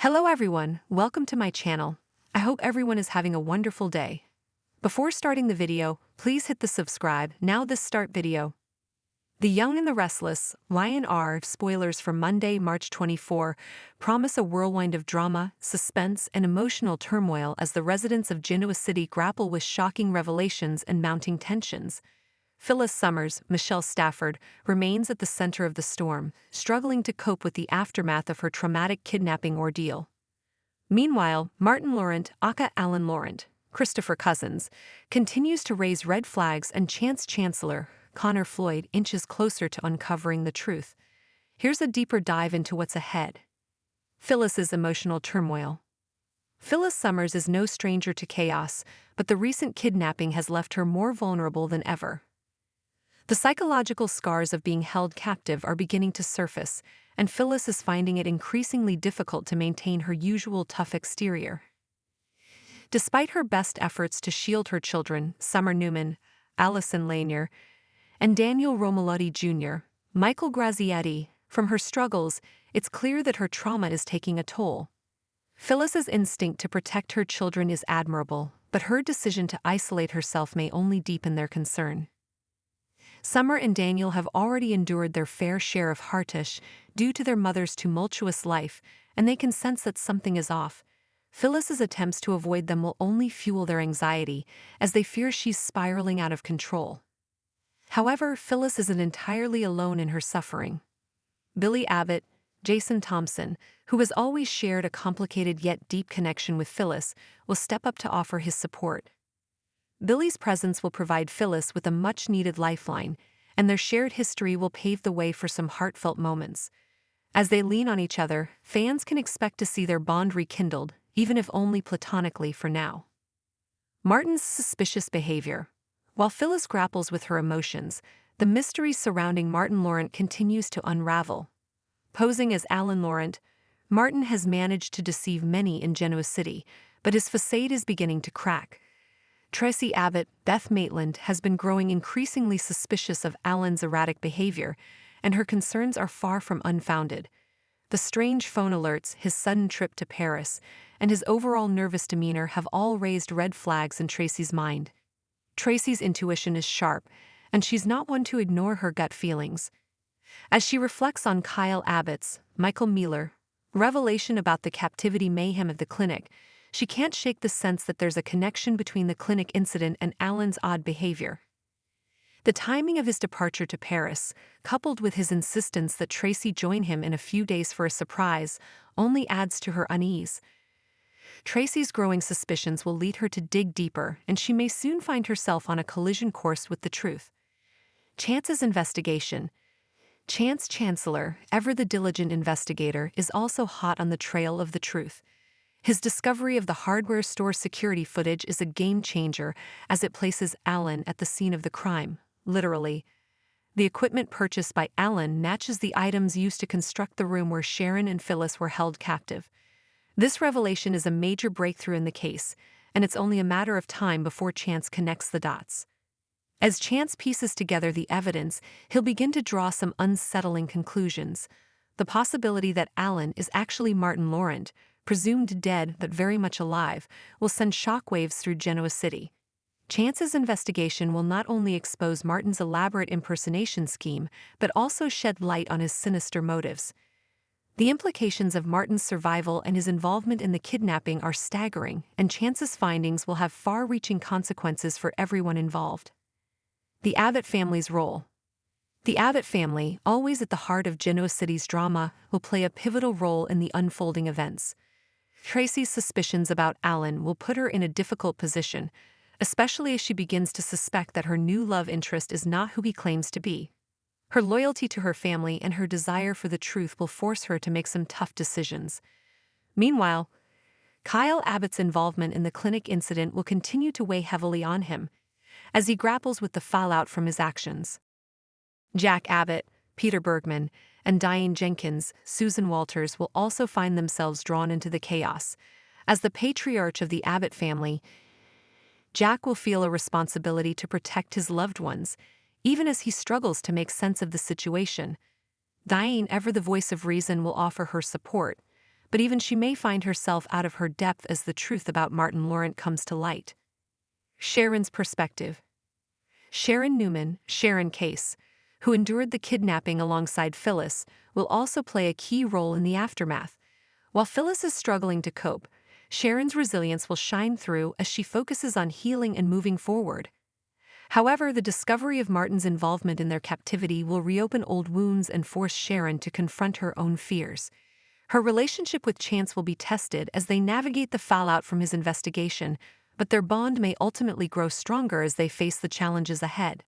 Hello everyone, welcome to my channel. I hope everyone is having a wonderful day. Before starting the video, please hit the subscribe. Now this start video. The Young and the Restless, YNR spoilers for Monday, March 24, promise a whirlwind of drama, suspense, and emotional turmoil as the residents of Genoa City grapple with shocking revelations and mounting tensions. Phyllis Summers, Michelle Stafford, remains at the center of the storm, struggling to cope with the aftermath of her traumatic kidnapping ordeal. Meanwhile, Martin Laurent, aka Alan Laurent, Christopher Cousins, continues to raise red flags, and Chance Chancellor, Connor Floyd, inches closer to uncovering the truth. Here's a deeper dive into what's ahead. Phyllis's emotional turmoil. Phyllis Summers is no stranger to chaos, but the recent kidnapping has left her more vulnerable than ever. The psychological scars of being held captive are beginning to surface, and Phyllis is finding it increasingly difficult to maintain her usual tough exterior. Despite her best efforts to shield her children, Summer Newman, Allison Lanier, and Daniel Romalotti Jr., Michael Grazietti, from her struggles, it's clear that her trauma is taking a toll. Phyllis's instinct to protect her children is admirable, but her decision to isolate herself may only deepen their concern. Summer and Daniel have already endured their fair share of heartache due to their mother's tumultuous life, and they can sense that something is off. Phyllis's attempts to avoid them will only fuel their anxiety, as they fear she's spiraling out of control. However, Phyllis isn't entirely alone in her suffering. Billy Abbott, Jason Thompson, who has always shared a complicated yet deep connection with Phyllis, will step up to offer his support. Billy's presence will provide Phyllis with a much-needed lifeline, and their shared history will pave the way for some heartfelt moments. As they lean on each other, fans can expect to see their bond rekindled, even if only platonically for now. Martin's suspicious behavior. While Phyllis grapples with her emotions, the mystery surrounding Martin Laurent continues to unravel. Posing as Alan Laurent, Martin has managed to deceive many in Genoa City, but his facade is beginning to crack. Tracy Abbott, Beth Maitland, has been growing increasingly suspicious of Alan's erratic behavior, and her concerns are far from unfounded. The strange phone alerts, his sudden trip to Paris, and his overall nervous demeanor have all raised red flags in Tracy's mind. Tracy's intuition is sharp, and she's not one to ignore her gut feelings. As she reflects on Kyle Abbott's, Michael Mealer, revelation about the captivity mayhem at the clinic, she can't shake the sense that there's a connection between the clinic incident and Alan's odd behavior. The timing of his departure to Paris, coupled with his insistence that Tracy join him in a few days for a surprise, only adds to her unease. Tracy's growing suspicions will lead her to dig deeper, and she may soon find herself on a collision course with the truth. Chance's investigation. Chance Chancellor, ever the diligent investigator, is also hot on the trail of the truth. His discovery of the hardware store security footage is a game-changer, as it places Alan at the scene of the crime, literally. The equipment purchased by Alan matches the items used to construct the room where Sharon and Phyllis were held captive. This revelation is a major breakthrough in the case, and it's only a matter of time before Chance connects the dots. As Chance pieces together the evidence, he'll begin to draw some unsettling conclusions. The possibility that Alan is actually Martin Laurent, presumed dead but very much alive, will send shockwaves through Genoa City. Chance's investigation will not only expose Martin's elaborate impersonation scheme, but also shed light on his sinister motives. The implications of Martin's survival and his involvement in the kidnapping are staggering, and Chance's findings will have far-reaching consequences for everyone involved. The Abbott family's role. The Abbott family, always at the heart of Genoa City's drama, will play a pivotal role in the unfolding events. Tracy's suspicions about Alan will put her in a difficult position, especially as she begins to suspect that her new love interest is not who he claims to be. Her loyalty to her family and her desire for the truth will force her to make some tough decisions. Meanwhile, Kyle Abbott's involvement in the clinic incident will continue to weigh heavily on him, as he grapples with the fallout from his actions. Jack Abbott, Peter Bergman, and Diane Jenkins, Susan Walters will also find themselves drawn into the chaos. As the patriarch of the Abbott family, Jack will feel a responsibility to protect his loved ones, even as he struggles to make sense of the situation. Diane, ever the voice of reason, will offer her support, but even she may find herself out of her depth as the truth about Martin Laurent comes to light. Sharon's perspective. Sharon Newman, Sharon Case, who endured the kidnapping alongside Phyllis, will also play a key role in the aftermath. While Phyllis is struggling to cope, Sharon's resilience will shine through as she focuses on healing and moving forward. However, the discovery of Martin's involvement in their captivity will reopen old wounds and force Sharon to confront her own fears. Her relationship with Chance will be tested as they navigate the fallout from his investigation, but their bond may ultimately grow stronger as they face the challenges ahead.